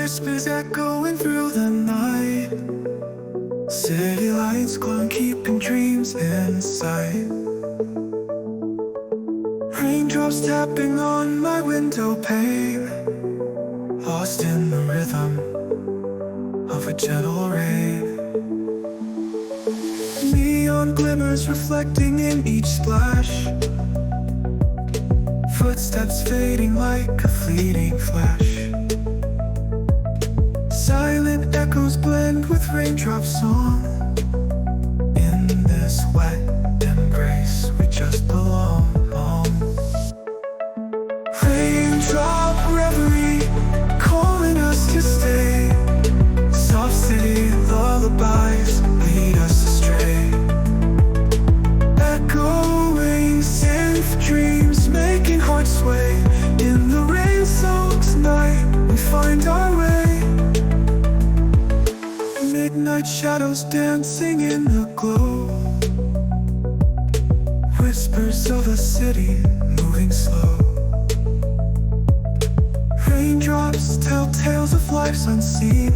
whispers echoing through the night. City lights glowing, keeping dreams inside. Raindrops tapping on my window pane, lost in the rhythm of a gentle rain. Neon glimmers reflecting in each splash, footsteps fading like a fleeting flash. Silent echoes blend with raindrop song. In this wet embrace we just belong. Raindrop reverie, calling us to stay. Soft city lullabies lead us astray. Echoing synth dreams, making hearts sway. In the rain-soaked night we find our way. Midnight shadows dancing in the glow, whispers of a city moving slow. Raindrops tell tales of lives unseen,